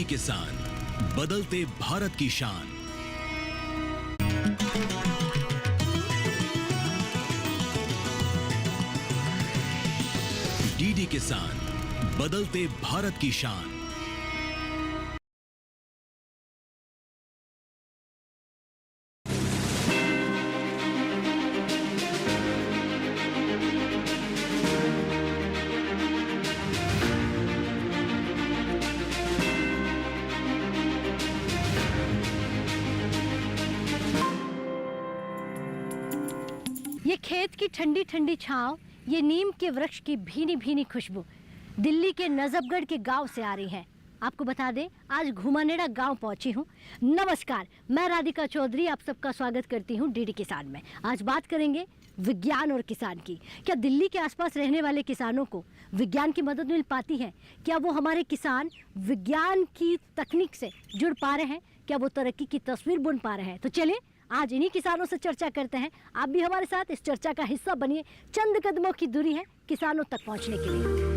DD किसान, बदलते भारत की शान। डीडी किसान, बदलते भारत की शान। ये खेत की ठंडी ठंडी छांव, ये नीम के वृक्ष की भीनी भीनी खुशबू दिल्ली के नजफगढ़ के गांव से आ रही है। आपको बता दें, आज घुमानेड़ा गांव पहुंची हूं। नमस्कार, मैं राधिका चौधरी आप सबका स्वागत करती हूं डीडी किसान में। आज बात करेंगे विज्ञान और किसान की। क्या दिल्ली के आसपास रहने वाले किसानों को विज्ञान की मदद मिल पाती है? क्या वो हमारे किसान विज्ञान की तकनीक से जुड़ पा रहे हैं? क्या वो तरक्की की तस्वीर बुन पा रहे हैं? तो चलिए आज इन्हीं किसानों से चर्चा करते हैं। आप भी हमारे साथ इस चर्चा का हिस्सा बनिए। चंद कदमों की दूरी है किसानों तक पहुंचने के लिए।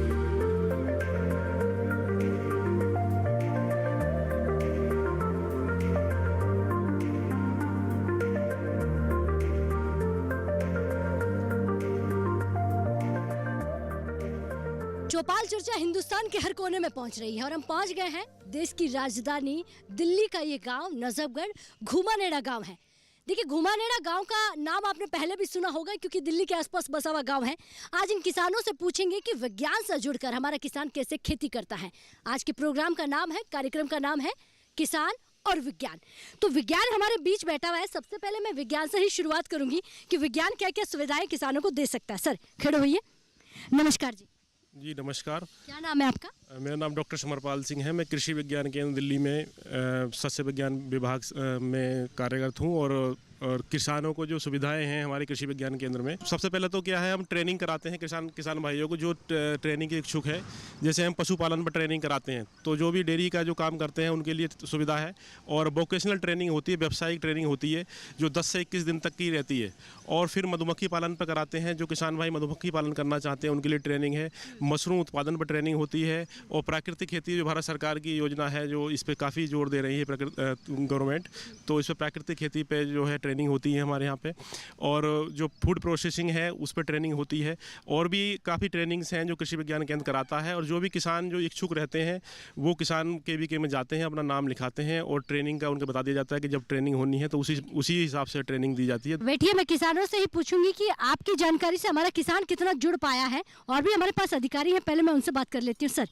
चौपाल चर्चा हिंदुस्तान के हर कोने में पहुंच रही है और हम पहुंच गए हैं देश की राजधानी दिल्ली का ये गांव नजफगढ़ घुमानेड़ा गांव है। देखिए, घुमानेड़ा गांव का नाम आपने पहले भी सुना होगा क्योंकि दिल्ली के आसपास बसा हुआ गांव है। आज इन किसानों से पूछेंगे कि विज्ञान से जुड़कर हमारा किसान कैसे खेती करता है। आज के प्रोग्राम का नाम है, कार्यक्रम का नाम है किसान और विज्ञान। तो विज्ञान हमारे बीच बैठा हुआ है। सबसे पहले मैं विज्ञान से ही शुरुआत करूंगी कि विज्ञान क्या क्या सुविधाएं किसानों को दे सकता है। सर खड़े होइए। नमस्कार जी। जी नमस्कार। क्या नाम है आपका? मेरा नाम डॉक्टर समरपाल सिंह है। मैं कृषि विज्ञान केंद्र दिल्ली में सस्य विज्ञान विभाग में कार्यरत हूँ और किसानों को जो सुविधाएं हैं हमारे कृषि विज्ञान केंद्र में, सबसे पहले तो क्या है, हम ट्रेनिंग कराते हैं किसान भाइयों को जो ट्रेनिंग के इच्छुक है। जैसे हम पशुपालन पर ट्रेनिंग कराते हैं तो जो भी डेयरी का जो काम करते हैं उनके लिए सुविधा है। और वोकेशनल ट्रेनिंग होती है, व्यावसायिक ट्रेनिंग होती है जो 10 से 21 दिन तक की रहती है। और फिर मधुमक्खी पालन पर कराते हैं, जो किसान भाई मधुमक्खी पालन करना चाहते हैं उनके लिए ट्रेनिंग है। मशरूम उत्पादन पर ट्रेनिंग होती है। और प्राकृतिक खेती जो भारत सरकार की योजना है जो इस पर काफ़ी जोर दे रही है गवर्नमेंट, तो इस पर प्राकृतिक खेती पे जो है ट्रेनिंग होती है हमारे यहाँ पे। और जो फूड प्रोसेसिंग है उस पर ट्रेनिंग होती है। और भी काफ़ी ट्रेनिंग्स हैं जो कृषि विज्ञान केंद्र कराता है। और जो भी किसान जो इच्छुक रहते हैं वो किसान KVK में जाते हैं, अपना नाम लिखाते हैं और ट्रेनिंग का उनको बता दिया जाता है कि जब ट्रेनिंग होनी है तो उसी हिसाब से ट्रेनिंग दी जाती है। बैठिए, मैं किसानों से ही पूछूंगी कि आपकी जानकारी से हमारा किसान कितना जुड़ पाया है। और भी हमारे पास अधिकारी हैं, पहले मैं उनसे बात कर लेती हूँ। सर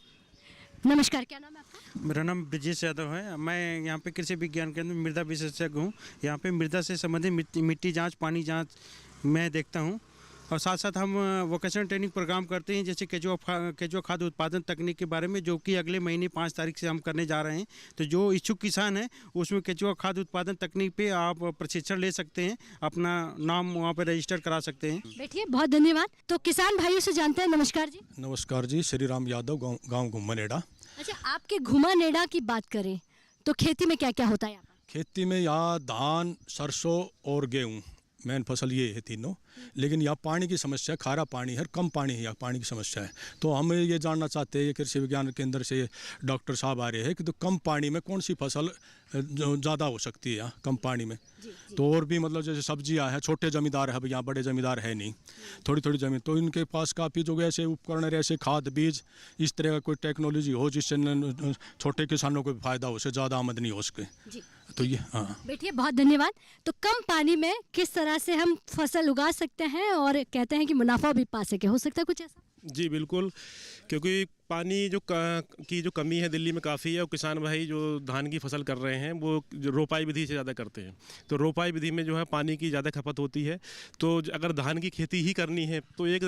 नमस्कार, क्या नाम है आपका? मेरा नाम ब्रजेश यादव है। मैं यहाँ पे कृषि विज्ञान केंद्र में मृदा विशेषज्ञ हूँ। यहाँ पे मृदा से संबंधित मिट्टी जांच, पानी जांच मैं देखता हूँ। और साथ साथ हम वोकेशनल ट्रेनिंग प्रोग्राम करते हैं, जैसे केंचुआ खाद उत्पादन तकनीक के बारे में, जो कि अगले महीने 5 तारीख से हम करने जा रहे हैं। तो जो इच्छुक किसान हैं उसमें केंचुआ खाद उत्पादन तकनीक पे आप प्रशिक्षण ले सकते हैं, अपना नाम वहाँ पर रजिस्टर करा सकते हैं। बैठिए, बहुत धन्यवाद। तो किसान भाइयों से जानते हैं। नमस्कार जी। नमस्कार जी, श्री राम यादव, गाँव घुमानेड़ा। अच्छा, आपके घुमानेड़ा की बात करें तो खेती में क्या क्या होता है यहाँ पर? खेती में यहाँ धान, सरसों और गेहूँ मेन फसल ये है तीनों। लेकिन यहाँ पानी की समस्या, खारा पानी है, कम पानी है, यहाँ पानी की समस्या है। तो हम ये जानना चाहते हैं, कृषि विज्ञान केंद्र से डॉक्टर साहब आ रहे हैं कि तो कम पानी में कौन सी फसल जो ज़्यादा हो सकती है यहाँ कम पानी में। तो और भी मतलब जैसे सब्जियाँ हैं, छोटे जमींदार है, अब यहाँ बड़े जमींदार है नहीं, थोड़ी थोड़ी ज़मीन, तो इनके पास काफ़ी जो ऐसे उपकरण ऐसे खाद बीज इस तरह का कोई टेक्नोलॉजी हो जिससे छोटे किसानों को फ़ायदा हो, उससे ज़्यादा आमदनी हो सके। तो ये हाँ। बैठिए, बहुत धन्यवाद। तो कम पानी में किस तरह से हम फसल उगा सकते हैं और कहते हैं कि मुनाफा भी पा सके, हो सकता है कुछ ऐसा? जी बिल्कुल, क्योंकि पानी की जो कमी है दिल्ली में काफ़ी है। और किसान भाई जो धान की फसल कर रहे हैं वो जो रोपाई विधि से ज़्यादा करते हैं, तो रोपाई विधि में जो है पानी की ज़्यादा खपत होती है। तो अगर धान की खेती ही करनी है तो एक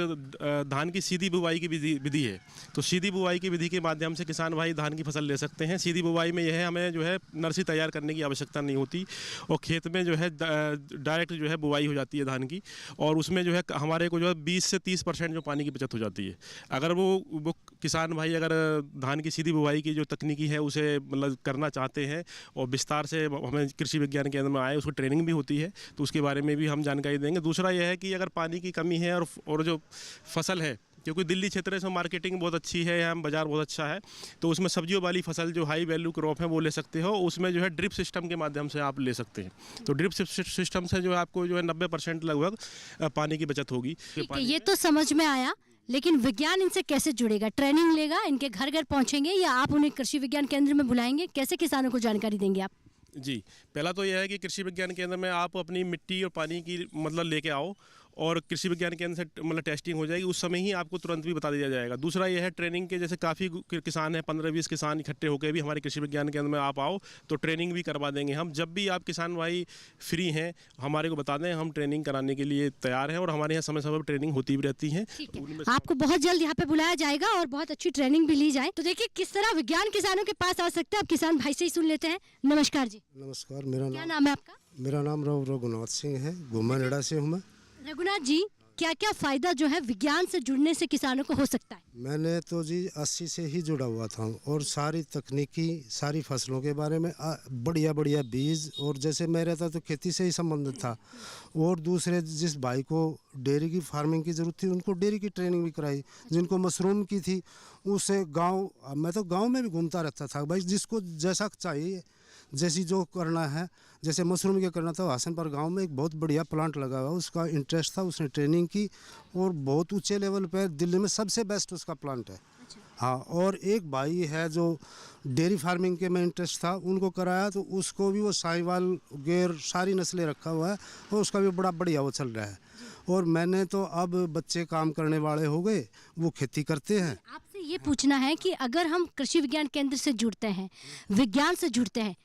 धान की सीधी बुवाई की विधि है। तो सीधी बुवाई की विधि के माध्यम से किसान भाई धान की फसल ले सकते हैं। सीधी बुवाई में यह है, हमें जो है नर्सरी तैयार करने की आवश्यकता नहीं होती और खेत में जो है डायरेक्ट जो है बुवाई हो जाती है धान की। और उसमें जो है हमारे को जो है 20 से 30% जो पानी की बचत हो जाती है। अगर वो किसान भाई अगर धान की सीधी बुवाई की जो तकनीकी है उसे मतलब करना चाहते हैं और विस्तार से हमें कृषि विज्ञान केंद्र में आए, उसको ट्रेनिंग भी होती है, तो उसके बारे में भी हम जानकारी देंगे। दूसरा यह है कि अगर पानी की कमी है और जो फसल है क्योंकि दिल्ली क्षेत्र है, इसमें मार्केटिंग बहुत अच्छी है, यहाँ बाज़ार बहुत अच्छा है। तो उसमें सब्जियों वाली फसल जो हाई वैल्यू क्रॉप है वो ले सकते हो। उसमें जो है ड्रिप सिस्टम के माध्यम से आप ले सकते हैं। तो ड्रिप सिस्टम से जो है आपको जो है 90% लगभग पानी की बचत होगी। ठीक है, ये तो समझ में आया, लेकिन विज्ञान इनसे कैसे जुड़ेगा? ट्रेनिंग लेगा, इनके घर घर पहुंचेंगे, या आप उन्हें कृषि विज्ञान केंद्र में बुलाएंगे? कैसे किसानों को जानकारी देंगे आप? जी, पहला तो यह है कि कृषि विज्ञान केंद्र में आप अपनी मिट्टी और पानी की मतलब लेके आओ, और कृषि विज्ञान केंद्र से मतलब टेस्टिंग हो जाएगी, उस समय ही आपको तुरंत भी बता दिया जाएगा। दूसरा यह है ट्रेनिंग के, जैसे काफ़ी किसान हैं, 15-20 किसान इकट्ठे होकर भी हमारे कृषि विज्ञान केंद्र में आप आओ तो ट्रेनिंग भी करवा देंगे हम। जब भी आप किसान भाई फ्री हैं हमारे को बता दें, हम ट्रेनिंग कराने के लिए तैयार हैं, और हमारे यहाँ समय समय पर ट्रेनिंग होती भी रहती है। ठीक है, आपको बहुत जल्द यहाँ पे बुलाया जाएगा और बहुत अच्छी ट्रेनिंग भी ली जाए। तो देखिए किस तरह विज्ञान किसानों के पास आ सकते हैं। अब किसान भाई से ही सुन लेते हैं। नमस्कार जी। नमस्कार, क्या नाम है आपका? मेरा नाम रघुनाथ सिंह है, घुमानेड़ा से हूँ मैं। रघुनाथ जी, क्या क्या फायदा जो है विज्ञान से जुड़ने से किसानों को हो सकता है? मैंने तो जी 80 से ही जुड़ा हुआ था, और सारी तकनीकी, सारी फसलों के बारे में बढ़िया बढ़िया बीज, और जैसे मैं रहता तो खेती से ही संबंधित था। और दूसरे जिस भाई को डेयरी की फार्मिंग की ज़रूरत थी उनको डेयरी की ट्रेनिंग भी कराई, जिनको मशरूम की थी उसे गाँव, मैं तो गाँव में भी घूमता रहता था भाई, जिसको जैसा चाहिए, जैसी जो करना है, जैसे मशरूम के करना था, हसनपुर गांव में एक बहुत बढ़िया प्लांट लगा हुआ, उसका इंटरेस्ट था, उसने ट्रेनिंग की और बहुत ऊंचे लेवल पर दिल्ली में सबसे बेस्ट उसका प्लांट है। हाँ, और एक भाई है जो डेयरी फार्मिंग के में इंटरेस्ट था, उनको कराया तो उसको भी वो साहिवाल गेर सारी नस्लें रखा हुआ है, और उसका भी बड़ा बढ़िया वो चल रहा है। और मैंने तो अब बच्चे काम करने वाले हो गए, वो खेती करते हैं। आपसे ये पूछना है कि अगर हम कृषि विज्ञान केंद्र से जुड़ते हैं, विज्ञान से जुड़ते हैं,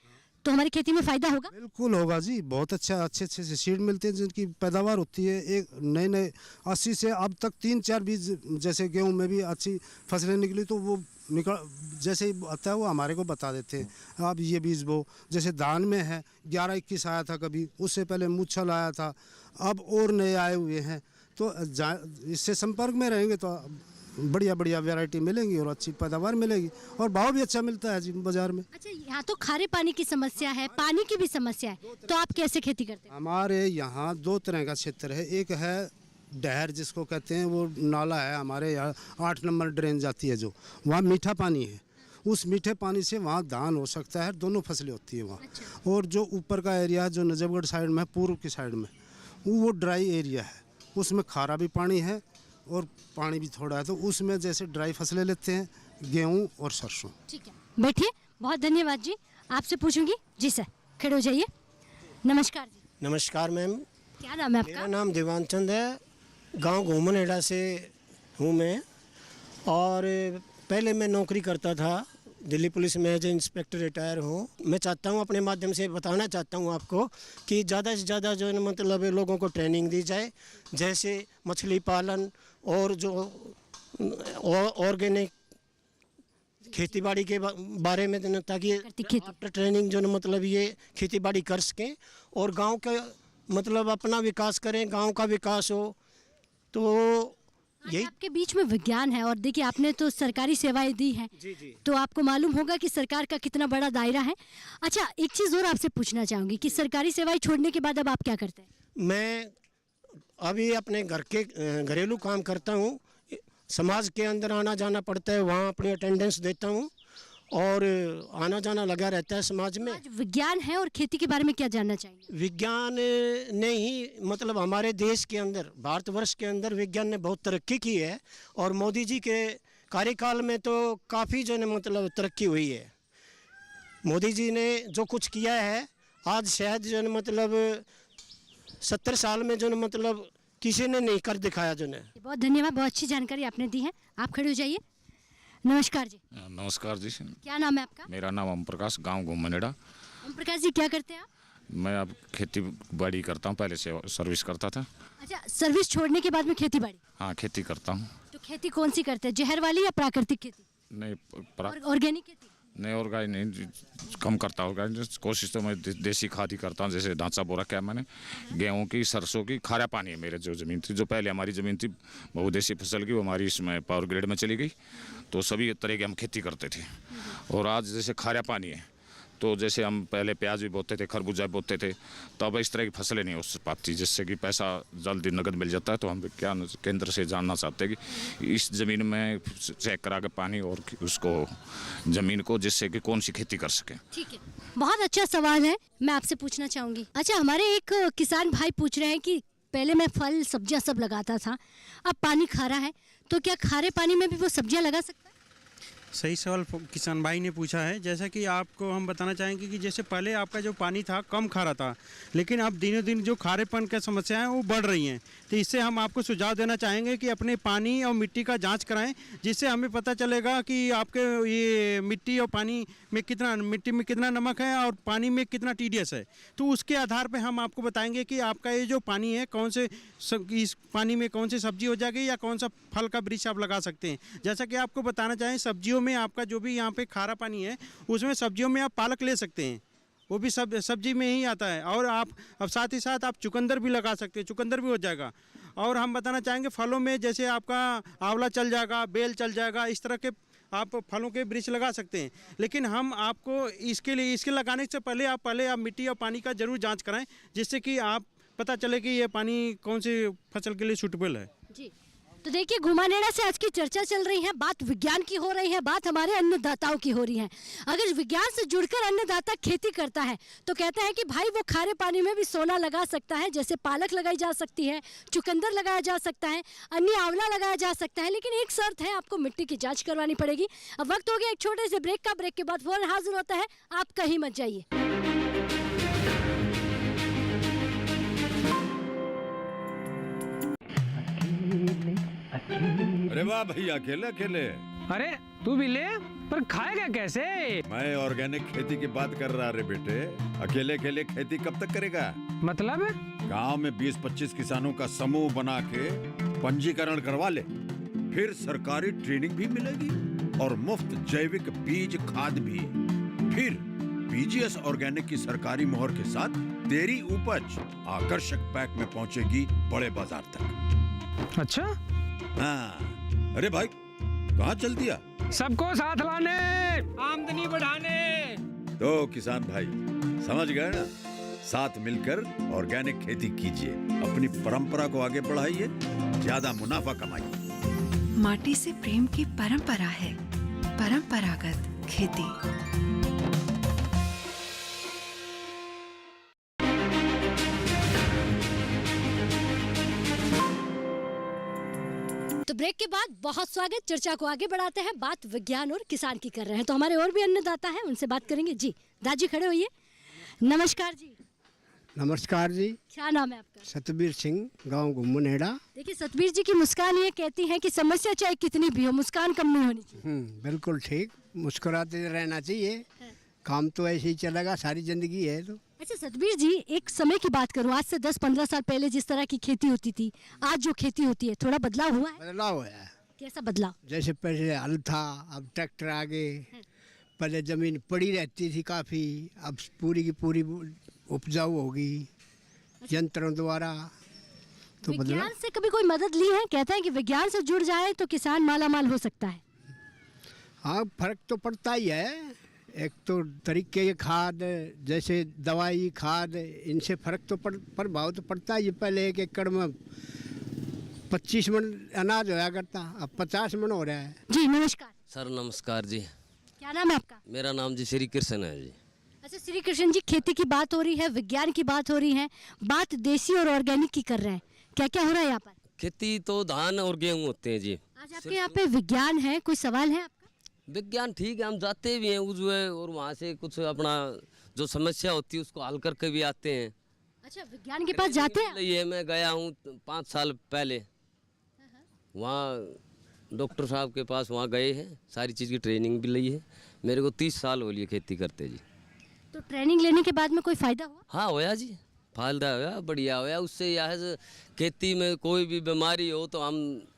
तो हमारी खेती में फायदा होगा? बिल्कुल होगा जी, बहुत अच्छे से सीड मिलते हैं जिनकी पैदावार होती है। एक नए 80 से अब तक 3-4 बीज, जैसे गेहूं में भी अच्छी फसलें निकली तो वो निकल, जैसे ही आता है वो हमारे को बता देते हैं आप ये बीज बो। जैसे धान में है 11-21 आया था, कभी उससे पहले मुच्छल आया था, अब और नए आए हुए हैं। तो इससे संपर्क में रहेंगे तो बढ़िया बढ़िया वैरायटी मिलेंगी और अच्छी पैदावार मिलेगी, और भाव भी अच्छा मिलता है जी बाजार में। अच्छा, यहाँ तो खारे पानी की समस्या है, पानी की भी समस्या है, तो आप कैसे खेती करते हैं? हमारे यहाँ 2 तरह का क्षेत्र है। एक है डहर जिसको कहते हैं, वो नाला है हमारे यहाँ 8 नंबर ड्रेन जाती है, जो वहाँ मीठा पानी है। उस मीठे पानी से वहाँ धान हो सकता है, दोनों फसलें होती है वहाँ। अच्छा। और जो ऊपर का एरिया है जो नजफगढ़ साइड में, पूर्व की साइड में, वो ड्राई एरिया है, उसमें खारा भी पानी है और पानी भी थोड़ा है, तो उसमें जैसे ड्राई फसलें लेते हैं, गेहूं और सरसों। ठीक है, बैठिए। बहुत धन्यवाद जी। आपसे पूछूंगी जी। सर खड़े हो जाइए। नमस्कार जी। नमस्कार मैम, क्या नाम है मेरा आपका? नाम देवानचंद है, गांव घूमनेड़ा से हूँ मैं। और पहले मैं नौकरी करता था दिल्ली पुलिस में, एज ए इंस्पेक्टर रिटायर हूँ। मैं चाहता हूँ, अपने माध्यम से बताना चाहता हूँ आपको कि ज़्यादा से ज़्यादा जो है मतलब लोगों को ट्रेनिंग दी जाए, जैसे मछली पालन और जो ऑर्गेनिक खेती बाड़ी के बारे में, ताकि आफ्टर ट्रेनिंग जो मतलब ये खेती बाड़ी कर सकें और गांव का मतलब अपना विकास करें, गांव का विकास हो। तो यही आपके बीच में विज्ञान है, और देखिए आपने तो सरकारी सेवाएं दी हैं, तो आपको मालूम होगा कि सरकार का कितना बड़ा दायरा है। अच्छा, एक चीज़ और आपसे पूछना चाहूँगी कि सरकारी सेवाएं छोड़ने के बाद अब आप क्या करते हैं? मैं अभी अपने घर के घरेलू काम करता हूँ, समाज के अंदर आना जाना पड़ता है, वहाँ अपनी अटेंडेंस देता हूँ और आना जाना लगा रहता है समाज में। आज विज्ञान है और खेती के बारे में क्या जानना चाहेंगे? विज्ञान ने ही मतलब हमारे देश के अंदर, भारतवर्ष के अंदर विज्ञान ने बहुत तरक्की की है, और मोदी जी के कार्यकाल में तो काफ़ी जो है मतलब तरक्की हुई है। मोदी जी ने जो कुछ किया है, आज शायद जो है मतलब 70 साल में जो है मतलब किसी ने नहीं कर दिखाया जो है। बहुत धन्यवाद, बहुत अच्छी जानकारी आपने दी है। आप खड़े हो जाइए। नमस्कार जी। नमस्कार जी। क्या नाम है आपका? मेरा नाम ओम प्रकाश, गांव घूमनेड़ा। ओम प्रकाश जी, क्या करते हैं आप? मैं अब खेती बाड़ी करता हूँ, पहले से सर्विस करता था। अच्छा, सर्विस छोड़ने के बाद में खेती बाड़ी? हाँ, खेती करता हूँ। तो खेती कौन सी करते हैं, जहर वाली या प्राकृतिक खेती? नहीं, ऑर्गेनिक खेती? नहीं, ऑर्गेनिक नहीं, कम करता होगा। कोशिश तो मैं देसी खाद ही करता हूँ। जैसे ढांचा बो रखा है मैंने, गेहूं की, सरसों की। खारा पानी है मेरे जो ज़मीन थी, जो पहले हमारी ज़मीन थी बहुदेशी फसल की, वो हमारी इसमें पावर ग्रेड में चली गई, तो सभी तरह की हम खेती करते थे। और आज जैसे खारा पानी है, तो जैसे हम पहले प्याज भी बोते थे, खरबूजा भी बोते थे, तो अब इस तरह की फसलें नहीं हो पाती, जिससे कि पैसा जल्दी नगद मिल जाता है। तो हम विज्ञान केंद्र से जानना चाहते हैं कि इस ज़मीन में चेक करा के पानी और उसको ज़मीन को, जिससे कि कौन सी खेती कर सकें। ठीक है, बहुत अच्छा सवाल है, मैं आपसे पूछना चाहूँगी। अच्छा, हमारे एक किसान भाई पूछ रहे हैं कि पहले मैं फल सब्जियां सब लगाता था, अब पानी खारा है, तो क्या खारे पानी में भी वो सब्जियां लगा सकता है? सही सवाल किसान भाई ने पूछा है। जैसा कि आपको हम बताना चाहेंगे कि जैसे पहले आपका जो पानी था कम खारा था, लेकिन अब दिनों दिन जो खारेपन की समस्याएं वो बढ़ रही हैं। तो इससे हम आपको सुझाव देना चाहेंगे कि अपने पानी और मिट्टी का जांच कराएं, जिससे हमें पता चलेगा कि आपके ये मिट्टी और पानी में कितना नमक है और पानी में कितना TDS है। तो उसके आधार पर हम आपको बताएंगे कि आपका ये जो पानी है कौन से इस पानी में कौन सी सब्जी हो जाएगी या कौन सा फल का वृक्ष आप लगा सकते हैं। जैसा कि आपको बताना चाहें, सब्जियों में आपका जो भी यहाँ पे खारा पानी है, उसमें सब्जियों में आप पालक ले सकते हैं, वो भी सब्जी में ही आता है। और आप अब साथ ही साथ आप चुकंदर भी लगा सकते हैं, चुकंदर भी हो जाएगा। और हम बताना चाहेंगे फलों में जैसे आपका आंवला चल जाएगा, बेल चल जाएगा, इस तरह के आप फलों के वृक्ष लगा सकते हैं। लेकिन हम आपको इसके लगाने से पहले आप मिट्टी और पानी का जरूर जाँच कराएँ, जिससे कि आप पता चले कि ये पानी कौन सी फसल के लिए सूटेबल है। जी, तो देखिए, घुमानेड़ा से आज की चर्चा चल रही है, बात विज्ञान की हो रही है, बात हमारे अन्नदाताओं की हो रही है। अगर विज्ञान से जुड़कर अन्नदाता खेती करता है तो कहते हैं कि भाई वो खारे पानी में भी सोना लगा सकता है, जैसे पालक लगाई जा सकती है, चुकंदर लगाया जा सकता है, अन्य आंवला लगाया जा सकता है। लेकिन एक शर्त है, आपको मिट्टी की जाँच करवानी पड़ेगी। अब वक्त हो गया एक छोटे से ब्रेक का, ब्रेक के बाद फौरन हाजिर होता है, आप कहीं मत जाइए। अरे वाह भैया, अकेले अकेले। अरे तू भी ले, पर खाएगा कैसे? मैं ऑर्गेनिक खेती की बात कर रहा रे बेटे। अकेले अकेले खेती कब तक करेगा? मतलब? गांव में 20-25 किसानों का समूह बना के पंजीकरण करवा ले, फिर सरकारी ट्रेनिंग भी मिलेगी और मुफ्त जैविक बीज खाद भी। फिर BGS ऑर्गेनिक की सरकारी मोहर के साथ तेरी उपज आकर्षक पैक में पहुंचेगी बड़े बाजार तक। अच्छा? हाँ। अरे भाई, कहाँ चल दिया? सबको साथ लाने, आमदनी बढ़ाने। तो किसान भाई समझ गए ना? साथ मिलकर ऑर्गेनिक खेती कीजिए, अपनी परंपरा को आगे बढ़ाइए, ज्यादा मुनाफा कमाइए। माटी से प्रेम की परंपरा है परंपरागत खेती। तो ब्रेक के बाद बहुत स्वागत, चर्चा को आगे बढ़ाते हैं, बात विज्ञान और किसान की कर रहे हैं। तो हमारे और भी अन्नदाता हैं, उनसे बात करेंगे। जी दादी खड़े होइए। नमस्कार जी। नमस्कार जी। क्या नाम है आपका? सतबीर सिंह, गांव घुमनेड़ा। देखिए, सतबीर जी की मुस्कान ये कहती है कि समस्या चाहे कितनी भी हो, मुस्कान कम नहीं होनी चाहिए। बिल्कुल ठीक, मुस्कुराते रहना चाहिए। काम तो ऐसे ही चलेगा, सारी जिंदगी है तो। अच्छा सतबीर जी, एक समय की बात करूं, आज से 10-15 साल पहले जिस तरह की खेती होती थी, आज जो खेती होती है, थोड़ा बदलाव हुआ है? बदलाव हुआ है। कैसा बदलाव? जैसे पहले हल था, अब ट्रैक्टर आ गए। पहले जमीन पड़ी रहती थी काफी, अब पूरी की पूरी उपजाऊ होगी यंत्रों द्वारा। तो विज्ञान से कभी कोई मदद ली है? कहते हैं कि विज्ञान से जुड़ जाए तो किसान मालामाल हो सकता है। हाँ, फर्क तो पड़ता ही है। एक तो तरीके के खाद, जैसे दवाई खाद, इनसे फर्क तो प्रभाव तो पड़ता ही। पहले 1 एकड़ में 25 मन अनाज होया करता, अब 50 मन हो रहा है। जी नमस्कार सर। नमस्कार जी। क्या नाम है आपका? मेरा नाम जी श्री कृष्ण है जी। अच्छा श्री कृष्ण जी, खेती की बात हो रही है, विज्ञान की बात हो रही है, बात देसी और ऑर्गेनिक की कर रहे हैं, क्या क्या हो रहा है यहाँ पर? खेती तो धान और गेहूँ होते हैं जी। आज आपके यहाँ पे विज्ञान है, कोई सवाल है आपका? विज्ञान ठीक है, हम जाते भी हैं उजवे और वहाँ से कुछ अपना जो समस्या होती है उसको हल करके भी आते हैं। अच्छा, विज्ञान के पास जाते हैं? ये मैं गया हूँ 5 साल पहले, वहाँ डॉक्टर साहब के पास वहाँ गए हैं, सारी चीज़ की ट्रेनिंग भी ली है। मेरे को 30 साल हो लिए खेती करते जी। तो ट्रेनिंग लेने के बाद में कोई फायदा हुआ? हाँ होया जी, फायदा होया, बढ़िया होया। उससे यह खेती में कोई भी बीमारी हो तो हम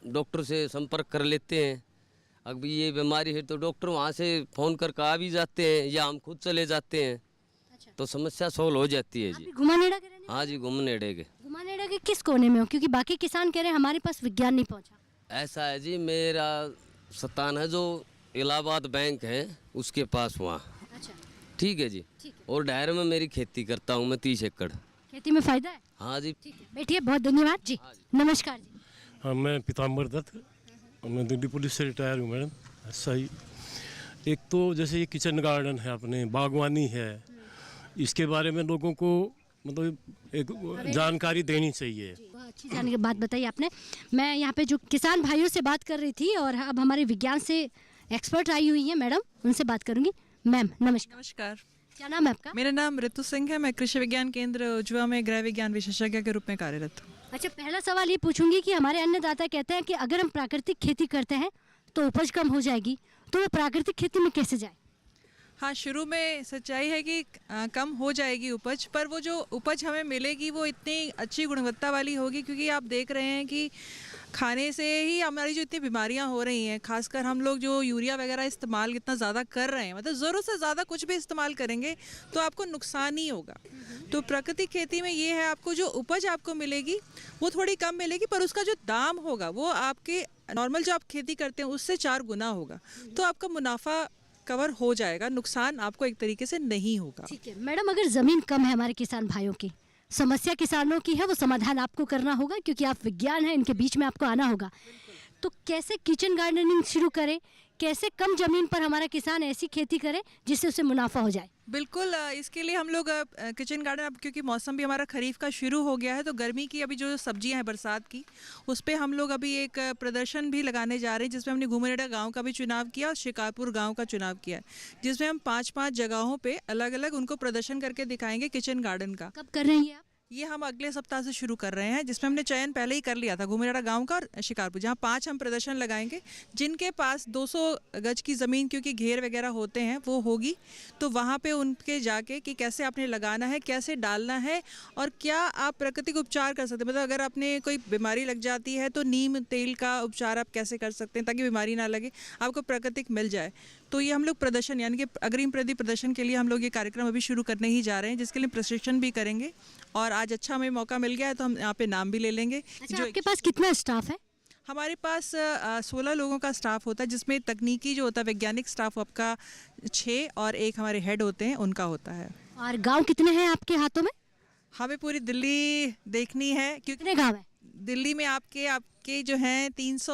डॉक्टर से संपर्क कर लेते हैं। अभी ये बीमारी है तो डॉक्टर वहाँ से फ़ोन करके आ भी जाते हैं या हम खुद चले जाते हैं। अच्छा। तो समस्या सोल्व हो जाती है जी। घुमानेड़ा के रहने? हाँ जी, घुमानेड़े के। घुमानेड़ा के किस कोने में हो? क्योंकि बाकी किसान कह रहे हैं हमारे पास विज्ञान नहीं पहुँचा। ऐसा है जी, मेरा स्थान है जो इलाहाबाद बैंक है उसके पास वहाँ। अच्छा, ठीक है जी। और डायर में मेरी खेती करता हूँ मैं 30 एकड़। खेती में फायदा है? हाँ जी। ठीक है, बैठिए, बहुत धन्यवाद जी। नमस्कार जी। हाँ, मैं पीताम्बर दत्त, मैं दिल्ली पुलिस से रिटायर हूँ मैडम। सही, एक तो जैसे ये किचन गार्डन है, अपने बागवानी है, इसके बारे में लोगों को मतलब एक जानकारी देनी चाहिए। बहुत अच्छी जानने की बात बताई आपने। मैं यहाँ पे जो किसान भाइयों से बात कर रही थी और अब हमारे विज्ञान से एक्सपर्ट आई हुई है मैडम, उनसे बात करूंगी। मैम नमस्कार। नमस्कार, क्या नाम है आपका? मेरा नाम ऋतु सिंह है। मैं कृषि विज्ञान केंद्र उज्जवा में गृह विज्ञान विशेषज्ञ के रूप में कार्यरत हूँ। अच्छा, पहला सवाल ये पूछूंगी कि हमारे अन्नदाता कहते हैं कि अगर हम प्राकृतिक खेती करते हैं तो उपज कम हो जाएगी, तो वो प्राकृतिक खेती में कैसे जाए? हाँ, शुरू में सच्चाई है कि कम हो जाएगी उपज, पर वो जो उपज हमें मिलेगी वो इतनी अच्छी गुणवत्ता वाली होगी, क्योंकि आप देख रहे हैं कि खाने से ही हमारी जो इतनी बीमारियां हो रही हैं, खासकर हम लोग जो यूरिया वगैरह इस्तेमाल इतना ज़्यादा कर रहे हैं, मतलब ज़रूरत से ज़्यादा कुछ भी इस्तेमाल करेंगे तो आपको नुकसान ही होगा। तो प्राकृतिक खेती में ये है, आपको जो उपज आपको मिलेगी वो थोड़ी कम मिलेगी, पर उसका जो दाम होगा वो आपके नॉर्मल जो आप खेती करते हैं उससे 4 गुना होगा। तो आपका मुनाफा कवर हो जाएगा, नुकसान आपको एक तरीके से नहीं होगा। ठीक है मैडम, अगर ज़मीन कम है हमारे किसान भाइयों की, समस्या किसानों की है, वो समाधान आपको करना होगा क्योंकि आप विज्ञान है, इनके बीच में आपको आना होगा। तो कैसे किचन गार्डनिंग शुरू करें, कैसे कम जमीन पर हमारा किसान ऐसी खेती करे जिससे उसे मुनाफा हो जाए? बिल्कुल, इसके लिए हम लोग किचन गार्डन, अब क्योंकि मौसम भी हमारा खरीफ का शुरू हो गया है, तो गर्मी की अभी जो सब्जियां हैं बरसात की, उस पर हम लोग अभी एक प्रदर्शन भी लगाने जा रहे हैं, जिसमें हमने घुमनेड़ा गांव का भी चुनाव किया और शिकारपुर गांव का चुनाव किया है, जिसमें हम 5-5 जगहों पे अलग अलग उनको प्रदर्शन करके दिखाएंगे किचन गार्डन का। कब कर रहे हैं आप? ये हम अगले सप्ताह से शुरू कर रहे हैं, जिसमें हमने चयन पहले ही कर लिया था, घुमनेड़ा गांव का और शिकारपुर, जहां 5 हम प्रदर्शन लगाएंगे। जिनके पास 200 गज की ज़मीन, क्योंकि घेर वगैरह होते हैं, वो होगी, तो वहां पे उनके जाके कि कैसे आपने लगाना है, कैसे डालना है और क्या आप प्राकृतिक उपचार कर सकते हैं। मतलब अगर आपने कोई बीमारी लग जाती है तो नीम तेल का उपचार आप कैसे कर सकते हैं ताकि बीमारी ना लगे, आपको प्राकृतिक मिल जाए। तो ये हम लोग प्रदर्शन, यानी कि अग्रिम प्रति प्रदर्शन के लिए हम लोग ये कार्यक्रम अभी शुरू करने ही जा रहे हैं, जिसके लिए प्रशिक्षण भी करेंगे। और आज अच्छा हमें मौका मिल गया है तो हम यहाँ पे नाम भी ले लेंगे। अच्छा, आपके पास कितना स्टाफ है? हमारे पास 16 लोगों का स्टाफ होता है, जिसमें तकनीकी जो होता है, वैज्ञानिक स्टाफ आपका 6 और 1 हमारे हेड होते हैं, उनका होता है। और गाँव कितने हैं आपके हाथों में? हमें पूरी दिल्ली देखनी है। कितने गाँव है दिल्ली में? आपके जो हैं 300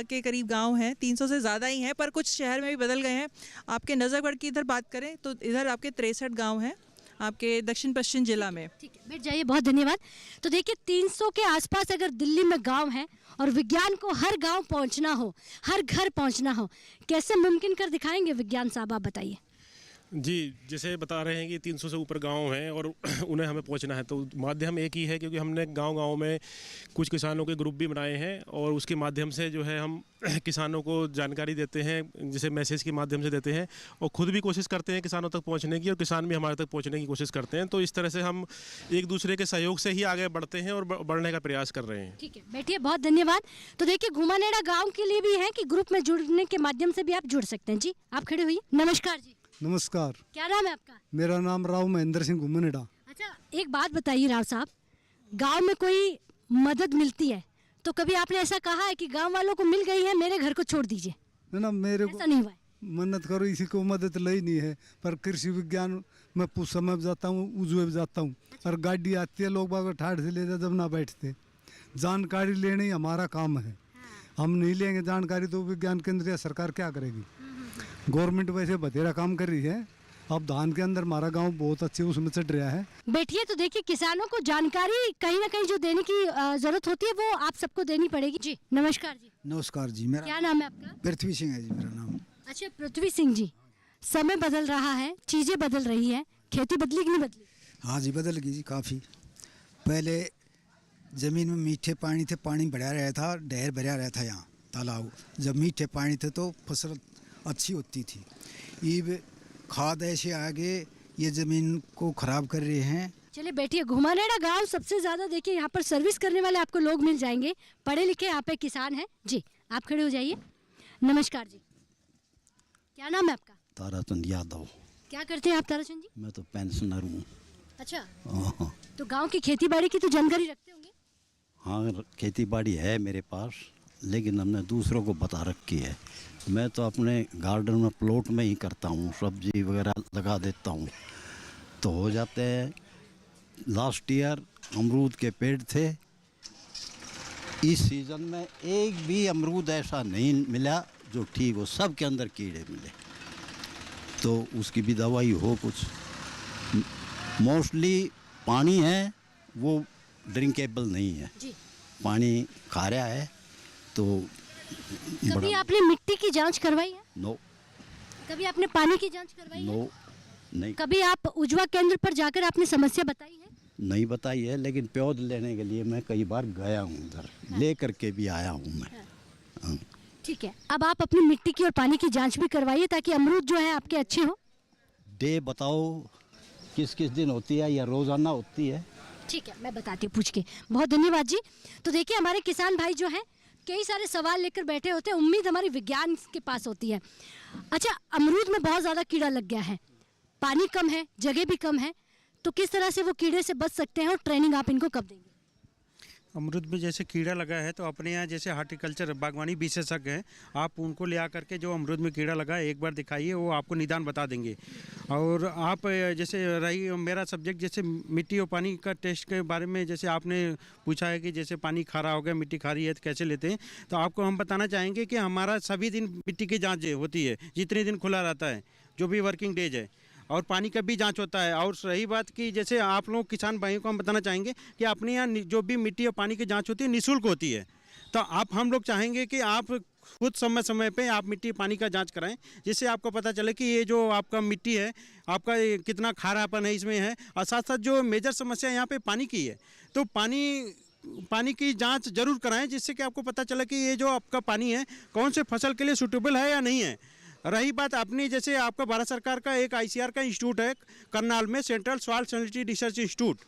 के करीब गांव हैं, 300 से ज़्यादा ही हैं, पर कुछ शहर में भी बदल गए हैं। आपके नज़रगढ़ की इधर बात करें तो इधर आपके 63 गांव हैं आपके दक्षिण पश्चिम जिला में। ठीक है, बैठ जाइए, बहुत धन्यवाद। तो देखिए, 300 के आसपास अगर दिल्ली में गांव है और विज्ञान को हर गांव पहुंचना हो, हर घर पहुंचना हो, कैसे मुमकिन कर दिखाएंगे विज्ञान साहब, आप बताइए। जी, जैसे बता रहे हैं कि 300 से ऊपर गांव हैं और उन्हें हमें पहुंचना है, तो माध्यम एक ही है, क्योंकि हमने गांव-गांव में कुछ किसानों के ग्रुप भी बनाए हैं और उसके माध्यम से जो है हम किसानों को जानकारी देते हैं, जैसे मैसेज के माध्यम से देते हैं, और खुद भी कोशिश करते हैं किसानों तक पहुंचने की और किसान भी हमारे तक पहुंचने की कोशिश करते हैं। तो इस तरह से हम एक दूसरे के सहयोग से ही आगे बढ़ते हैं और बढ़ने का प्रयास कर रहे हैं। ठीक है, बैठिए, बहुत धन्यवाद। तो देखिए, घुमानेड़ा गाँव के लिए भी है कि ग्रुप में जुड़ने के माध्यम से भी आप जुड़ सकते हैं। जी, आप खड़े हुई। नमस्कार जी। नमस्कार, क्या नाम है आपका? मेरा नाम राव महेंद्र सिंह घुमनेड़ा। अच्छा, एक बात बताइए राव साहब, गांव में कोई मदद मिलती है तो कभी आपने ऐसा कहा है कि गांव वालों को मिल गई है, मेरे घर को छोड़ दीजिए? ना, मेरे को ऐसा नहीं हुआ है। मन्नत करो, इसी को मदद लई नहीं है, पर कृषि विज्ञान में समय भी जाता हूँ, उजुए भी जाता हूँ, और गाड़ी आती है, लोग बाग ठाठ से ले जाते, जब ना बैठते। जानकारी लेना ही हमारा काम है। हम नहीं लेंगे जानकारी तो विज्ञान केंद्र या सरकार क्या करेगी? गवर्नमेंट वैसे बथेरा काम कर रही है। अब धान के अंदर हमारा गांव बहुत अच्छे उसमें चढ़ रहा है। बैठिए, तो देखिए, किसानों को जानकारी कहीं ना कहीं जो देने की जरूरत होती है वो आप सबको देनी पड़ेगी। जी, नमस्कार जी। नमस्कार जी, मेरा क्या नाम है आपका? पृथ्वी सिंह है जी मेरा नाम। अच्छा, पृथ्वी सिंह जी, समय बदल रहा है, चीजें बदल रही है, खेती बदली कि नहीं बदली? हाँ जी, बदल गई जी काफ़ी। पहले ज़मीन में मीठे पानी थे, पानी बढ़ा रहा था, ढेर भरा रहा था, यहाँ तालाब। जब मीठे पानी थे तो फसल अच्छी होती थी। ये खाद ऐसे आगे ये ज़मीन को ख़राब कर रहे हैं। चलिए बैठिए, घुमानेड़ा गांव सबसे ज़्यादा देखिए, यहाँ पर सर्विस करने वाले आपको लोग मिल जाएंगे, पढ़े लिखे यहाँ पे किसान हैं। जी, आप खड़े हो जाइए। नमस्कार जी, क्या नाम है आपका? ताराचंद यादव। क्या करते हैं आप ताराचंद जी? मैं तो पेंशनर हूँ। अच्छा, हाँ, तो गाँव की खेती बाड़ी की तो जानकारी रखते होंगे? हाँ, खेती बाड़ी है मेरे पास, लेकिन हमने दूसरों को बता रखी है। मैं तो अपने गार्डन में प्लॉट में ही करता हूँ, सब्जी वगैरह लगा देता हूँ तो हो जाते हैं। लास्ट ईयर अमरूद के पेड़ थे, इस सीज़न में एक भी अमरूद ऐसा नहीं मिला जो ठीक हो, सब के अंदर कीड़े मिले। तो उसकी भी दवाई हो कुछ। मोस्टली पानी है वो ड्रिंकेबल नहीं है जी। पानी खारा है। तो कभी आपने मिट्टी की जांच करवाई है? नो। कभी आपने पानी की जांच करवाई है? नो नहीं। कभी आप उज्ज्वला केंद्र पर जाकर आपने समस्या बताई है? नहीं बताई है, लेकिन पौध लेने के लिए मैं कई बार गया हूँ उधर। हाँ। ले करके भी आया हूँ मैं। हाँ। ठीक है, अब आप अपनी मिट्टी की और पानी की जांच भी करवाइए ताकि अमरूद जो है आपके अच्छे हो। डे बताओ किस किस दिन होती है या रोजाना होती है? ठीक है, मैं बताती हूँ पूछ के। बहुत धन्यवाद जी। तो देखिए हमारे किसान भाई जो हैं कई सारे सवाल लेकर बैठे होते हैं, उम्मीद हमारी विज्ञान के पास होती है। अच्छा, अमरूद में बहुत ज़्यादा कीड़ा लग गया है, पानी कम है, जगह भी कम है, तो किस तरह से वो कीड़े से बच सकते हैं और ट्रेनिंग आप इनको कब देंगे? अमरूद में जैसे कीड़ा लगा है तो अपने यहाँ जैसे हार्टिकल्चर बागवानी विशेषज्ञ हैं, आप उनको ले आकर के जो अमरूद में कीड़ा लगा है एक बार दिखाइए, वो आपको निदान बता देंगे। और आप जैसे रही मेरा सब्जेक्ट जैसे मिट्टी और पानी का टेस्ट के बारे में, जैसे आपने पूछा है कि जैसे पानी खारा हो गया, मिट्टी खारी है तो कैसे लेते हैं, तो आपको हम बताना चाहेंगे कि हमारा सभी दिन मिट्टी की जाँच होती है, जितने दिन खुला रहता है, जो भी वर्किंग डेज है, और पानी का भी जांच होता है। और रही बात कि जैसे आप लोग किसान भाइयों को हम बताना चाहेंगे कि अपने यहाँ जो भी मिट्टी और पानी की जांच होती है निःशुल्क होती है। तो हम लोग चाहेंगे कि आप खुद समय समय पे आप मिट्टी पानी का जांच कराएं, जिससे आपको पता चले कि ये जो आपका मिट्टी है आपका कितना खारापन है इसमें है। और साथ साथ जो मेजर समस्या यहाँ पे पानी की है, तो पानी की जांच जरूर कराएं, जिससे कि आपको पता चले कि ये जो आपका पानी है कौन से फसल के लिए सूटेबल है या नहीं है। रही बात अपनी, जैसे आपका भारत सरकार का एक ICR का इंस्टीट्यूट है करनाल में, central salt salinity research institute,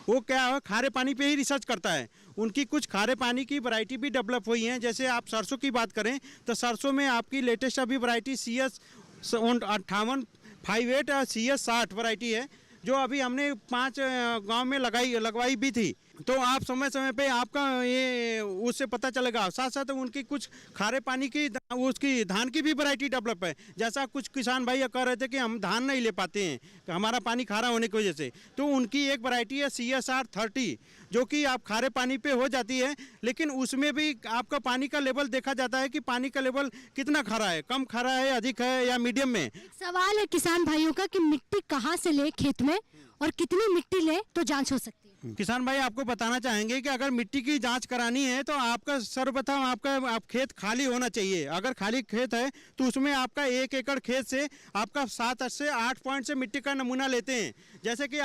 वो क्या है खारे पानी पे ही रिसर्च करता है। उनकी कुछ खारे पानी की वैरायटी भी डेवलप हुई हैं। जैसे आप सरसों की बात करें तो सरसों में आपकी लेटेस्ट अभी वैरायटी CS 5858 और CS 60 वैरायटी है, जो अभी हमने 5 गांव में लगवाई भी थी। तो आप समय समय पे आपका ये उससे पता चलेगा। साथ साथ उनकी कुछ खारे पानी की उसकी धान की भी वैरायटी डेवलप है। जैसा कुछ किसान भाई कह रहे थे कि हम धान नहीं ले पाते हैं कि हमारा पानी खारा होने की वजह से, तो उनकी एक वैरायटी है CSR 30, जो कि आप खारे पानी पे हो जाती है, लेकिन उसमें भी आपका पानी का लेवल देखा जाता है कि पानी का लेवल कितना खारा है, कम खारा है, अधिक है या मीडियम में। सवाल है किसान भाइयों का कि मिट्टी कहाँ से ले खेत में और कितनी मिट्टी ले तो जांच हो सकती है। किसान भाई आपको बताना चाहेंगे कि अगर मिट्टी की जांच करानी है तो आपका सर्वप्रथम आप खेत खाली होना चाहिए। अगर खाली खेत है तो उसमें आपका 1 एकड़ खेत से आपका 7 से 8 पॉइंट से मिट्टी का नमूना लेते हैं। जैसे कि ये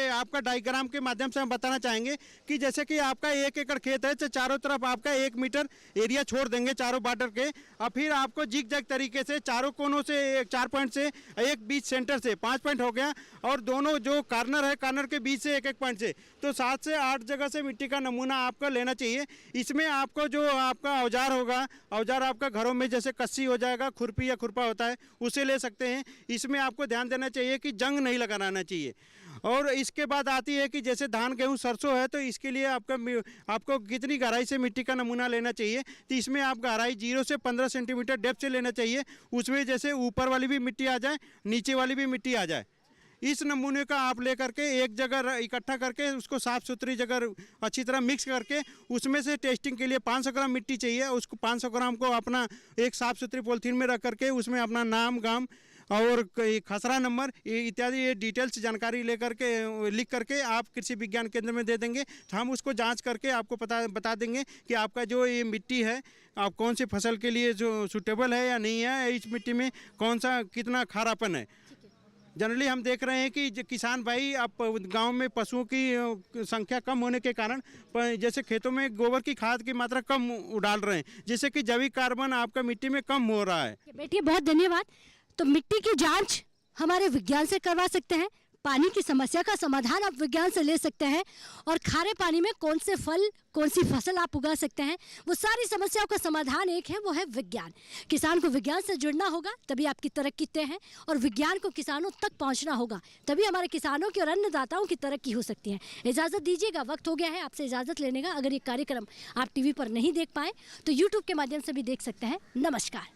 आपका डायग्राम के माध्यम से हम बताना चाहेंगे कि जैसे कि आपका 1 एकड़ खेत है तो चारों तरफ आपका 1 मीटर एरिया छोड़ देंगे चारों बॉर्डर के, और फिर आपको जिग जैग तरीके से चारों कोनों से 4 पॉइंट से, एक बीच सेंटर से 5 पॉइंट हो गया, और दोनों जो कार्नर है कार्नर के बीच से 1 पॉइंट से, तो 7 से 8 जगह से मिट्टी का नमूना आपको लेना चाहिए। इसमें आपको जो आपका औजार होगा, औजार आपका घरों में जैसे कस्सी हो जाएगा, खुरपी या खुरपा होता है, उसे ले सकते हैं। इसमें आपको ध्यान देना चाहिए कि जंग नहीं लगाना चाहिए। और इसके बाद आती है कि जैसे धान गेहूँ सरसों है, तो इसके लिए आपको कितनी गहराई से मिट्टी का नमूना लेना चाहिए, तो इसमें आप गहराई 0 से 15 सेंटीमीटर डेप्थ से लेना चाहिए। उसमें जैसे ऊपर वाली भी मिट्टी आ जाए, नीचे वाली भी मिट्टी आ जाए। इस नमूने का आप ले करके एक जगह इकट्ठा करके उसको साफ़ सुथरी जगह अच्छी तरह मिक्स करके उसमें से टेस्टिंग के लिए 500 ग्राम मिट्टी चाहिए। उसको 500 ग्राम को अपना एक साफ़ सुथरी पॉलीथीन में रख करके उसमें अपना नाम, गांव और खसरा नंबर इत्यादि ये डिटेल्स जानकारी लेकर के लिख करके आप कृषि विज्ञान केंद्र में दे देंगे। तो हम उसको जांच करके आपको बता देंगे कि आपका जो ये मिट्टी है आप कौन सी फसल के लिए जो सूटेबल है या नहीं है, इस मिट्टी में कौन सा कितना खारापन है। जनरली हम देख रहे हैं कि किसान भाई अब गांव में पशुओं की संख्या कम होने के कारण जैसे खेतों में गोबर की खाद की मात्रा कम डाल रहे हैं, जिससे कि जैविक कार्बन आपका मिट्टी में कम हो रहा है। बेटिए बहुत धन्यवाद। तो मिट्टी की जांच हमारे विज्ञान से करवा सकते हैं, पानी की समस्या का समाधान आप विज्ञान से ले सकते हैं और खारे पानी में कौन से फल, कौन सी फसल आप उगा सकते हैं, वो सारी समस्याओं का समाधान एक है, वो है विज्ञान। किसान को विज्ञान से जुड़ना होगा, तभी आपकी तरक्की तय है, और विज्ञान को किसानों तक पहुंचना होगा, तभी हमारे किसानों की और अन्नदाताओं की तरक्की हो सकती है। इजाज़त दीजिएगा, वक्त हो गया है आपसे इजाज़त लेने का। अगर ये कार्यक्रम आप टीवी पर नहीं देख पाए तो यूट्यूब के माध्यम से भी देख सकते हैं। नमस्कार।